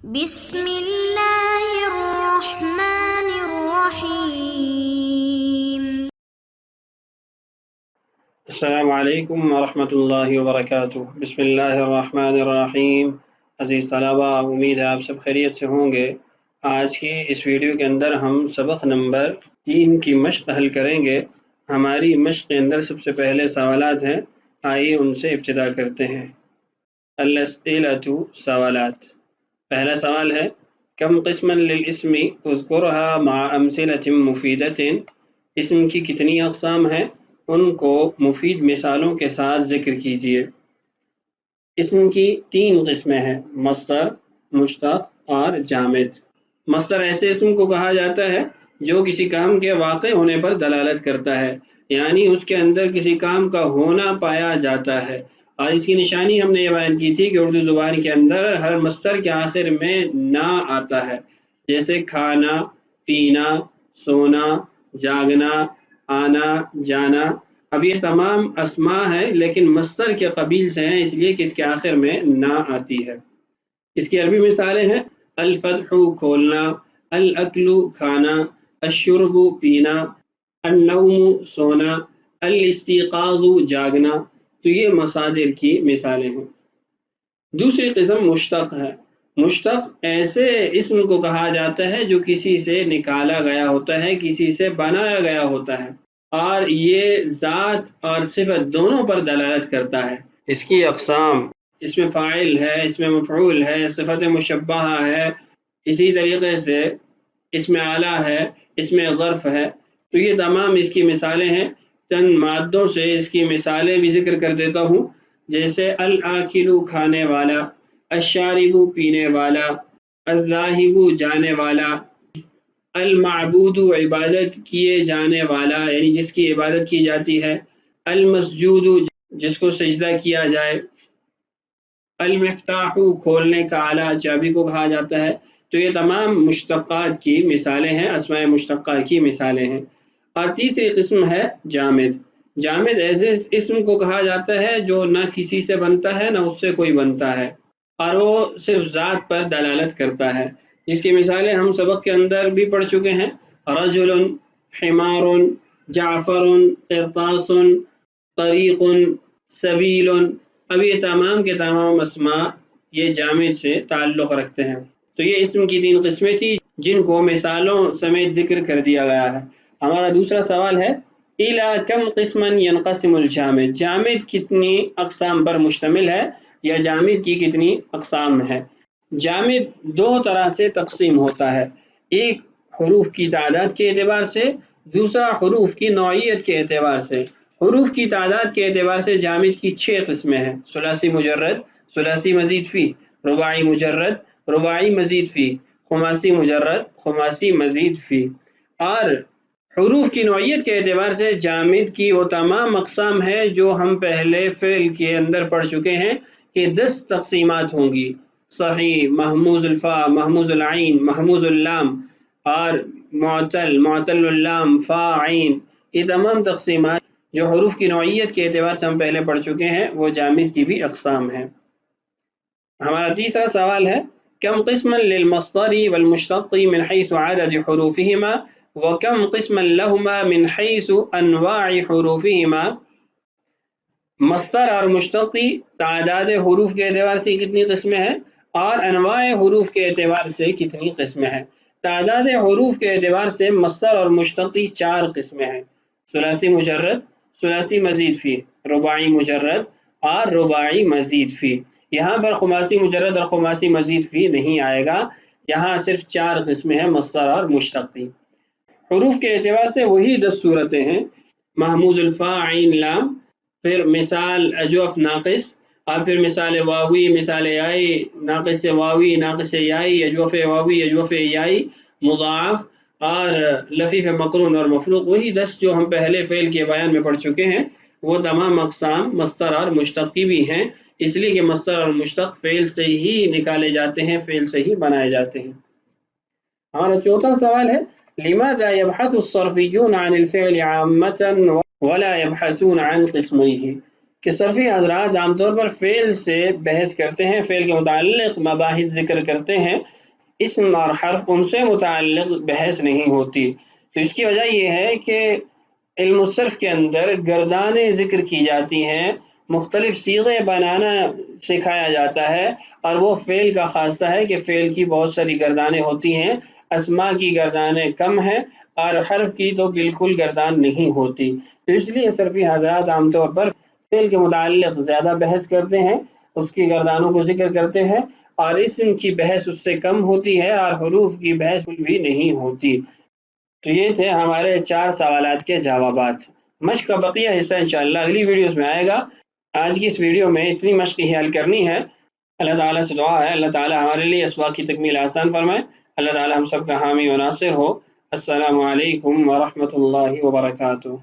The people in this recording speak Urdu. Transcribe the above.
بسم اللہ الرحمن الرحیم۔ السلام علیکم ورحمۃ اللہ وبرکاتہ۔ بسم اللہ الرحمن الرحیم۔ عزیز طلبہ، امید ہے آپ سب خیریت سے ہوں گے۔ آج کی اس ویڈیو کے اندر ہم سبق نمبر 3 کی مشق حل کریں گے۔ ہماری مشق کے اندر سب سے پہلے سوالات ہیں، آئیے ان سے ابتدا کرتے ہیں۔ الاسئلۃ، سوالات۔ پہلا سوال ہے، کم قسما للاسم اذکرها مع امثلۃ مفیدۃ۔ اسم کی کتنی اقسام ہیں، ان کو مفید مثالوں کے ساتھ ذکر کیجیے۔ اسم کی 3 قسمیں ہیں، مصدر، مشتق اور جامد۔ مصدر ایسے اسم کو کہا جاتا ہے جو کسی کام کے واقع ہونے پر دلالت کرتا ہے، یعنی اس کے اندر کسی کام کا ہونا پایا جاتا ہے۔ اور اس کی نشانی ہم نے یہ بیان کی تھی کہ اردو زبان کے اندر ہر مصدر کے آخر میں نا آتا ہے، جیسے کھانا، پینا، سونا، جاگنا، آنا، جانا۔ اب یہ تمام اسماء ہیں لیکن مصدر کے قبیل سے ہیں، اس لیے کہ اس کے آخر میں نا آتی ہے۔ اس کی عربی مثالیں ہیں، الفتح، کھولنا، الاکل، کھانا، الشرب، پینا، النوم، سونا، الاستيقاظ، جاگنا۔ تو یہ مصادر کی مثالیں ہیں۔ دوسری قسم مشتق ہے۔ مشتق ایسے اسم کو کہا جاتا ہے جو کسی سے نکالا گیا ہوتا ہے، کسی سے بنایا گیا ہوتا ہے، اور یہ ذات اور صفت دونوں پر دلالت کرتا ہے۔ اس کی اقسام، اس میں فاعل ہے، اس میں مفعول ہے، صفت مشبہہ ہے، اسی طریقے سے اس میں اعلیٰ ہے، اس میں ظرف ہے۔ تو یہ تمام اس کی مثالیں ہیں۔ چند مادوں سے اس کی مثالیں بھی ذکر کر دیتا ہوں، جیسے الاکل، کھانے والا، الشارب، پینے والا، الذاہب، جانے والا، المعبود، عبادت کیے جانے والا، یعنی جس کی عبادت کی جاتی ہے، المسجود، جس کو سجدہ کیا جائے، المفتاح، کھولنے کا آلہ، چابی کو کہا جاتا ہے۔ تو یہ تمام مشتقات کی مثالیں ہیں، اسماء مشتقہ کی مثالیں ہیں۔ اور تیسری قسم ہے جامد۔ جامد ایسے اسم کو کہا جاتا ہے جو نہ کسی سے بنتا ہے نہ اس سے کوئی بنتا ہے، اور وہ صرف ذات پر دلالت کرتا ہے، جس کی مثالیں ہم سبق کے اندر بھی پڑھ چکے ہیں، رجل، حمار، جعفر، قرطاس، طریق، سبیل۔ اب یہ تمام کے تمام اسماء یہ جامد سے تعلق رکھتے ہیں۔ تو یہ اسم کی 3 قسمیں تھی جن کو مثالوں سمیت ذکر کر دیا گیا ہے۔ ہمارا دوسرا سوال ہے، اِلَى كَمْ قِسْمًا يَنْقَسِمُ الْجَامِد۔ جامد کتنی اقسام پر مشتمل ہے، یا جامد کی کتنی اقسام ہے؟ جامد 2 طرح سے تقسیم ہوتا ہے، ایک حروف کی تعداد کے اعتبار سے، دوسرا حروف کی نوعیت کے اعتبار سے۔ حروف کی تعداد کے اعتبار سے جامد کی 6 قسمیں ہیں، ثلاثی مجرد، ثلاثی مزید فی، رباعی مجرد، رباعی مزید فی، خماسی مجرد، خماسی مزید فی۔ اور حروف کی نوعیت کے اعتبار سے جامد کی وہ تمام اقسام ہیں جو ہم پہلے فعل کے اندر پڑھ چکے ہیں کہ 10 تقسیمات ہوں گی، صحیح، محموز الفا، محموز العین، محموز اللام، اور معتل، معتل اللام، فا، عین۔ یہ تمام تقسیمات جو حروف کی نوعیت کے اعتبار سے ہم پہلے پڑھ چکے ہیں وہ جامد کی بھی اقسام ہیں۔ ہمارا تیسرا سوال ہے، کم قسما للمصدر والمشتق من حيث عدد حروفهما وكم قسما لهما من حيث انواع حروفهما۔ مصدر اور مشتقی تعداد حروف کے اعتبار سے کتنی قسمیں ہیں، اور انواع حروف کے اعتبار سے کتنی قسمیں ہیں؟ تعداد حروف کے اعتبار سے مصدر اور مشتقی 4 قسمیں ہیں، ثلاثی مجرد، ثلاثی مزید فی، رباعی مجرد اور رباعی مزید فی۔ یہاں پر خماسی مجرد اور خماسی مزید فی نہیں آئے گا، یہاں صرف 4 قسمیں ہیں، مصدر اور مشتقی۔ حروف کے اعتبار سے وہی 10 صورتیں ہیں، محموز الفا، عین، لام، پھر مثال اجوف ناقص، اور پھر مثال واوی، مثال یائی، ناقص واوی، ناقص یائی، اجوف واوی، اجوف یائی، مضاعف، اور لفیف مقرون اور مفروق۔ وہی 10 جو ہم پہلے فعل کے بیان میں پڑھ چکے ہیں، وہ تمام اقسام مصدر اور مشتقی بھی ہیں، اس لیے کہ مصدر اور مشتق فعل سے ہی نکالے جاتے ہیں، فعل سے ہی بنائے جاتے ہیں۔ ہمارا چوتھا سوال ہے، لماذا يبحث الصرفيون عن الفعل عامة ولا يبحثون عن قسميه۔ کہ صرفی حضرات عام طور پر فعل سے بحث کرتے ہیں، فعل کے متعلق مباحث ذکر کرتے ہیں، اسم اور حرف ان سے متعلق بحث نہیں ہوتی۔ تو اس کی وجہ یہ ہے کہ علم الصرف کے اندر گردانیں ذکر کی جاتی ہیں، مختلف صیغے بنانا سکھایا جاتا ہے، اور وہ فعل کا خاصہ ہے کہ فعل کی بہت ساری گردانیں ہوتی ہیں، اسماء کی گردانیں کم ہیں اور حرف کی تو بالکل گردان نہیں ہوتی۔ تو اس لیے صرفی حضرات عام طور پر فعل کے متعلق زیادہ بحث کرتے ہیں، اس کی گردانوں کو ذکر کرتے ہیں، اور اسم کی بحث اس سے کم ہوتی ہے اور حروف کی بحث بھی نہیں ہوتی۔ تو یہ تھے ہمارے 4 سوالات کے جوابات۔ مشق کا بقیہ حصہ انشاءاللہ اگلی ویڈیوز میں آئے گا۔ آج کی اس ویڈیو میں اتنی مشق ہی حل کرنی ہے۔ اللہ تعالیٰ سے دعا ہے اللہ تعالیٰ ہمارے لیے اسباق کی تکمیل آسان فرمائے۔ اللہ تعالیٰ ہم سب کا حامی و ناصر ہو۔ السلام علیکم ورحمۃ اللہ وبرکاتہ۔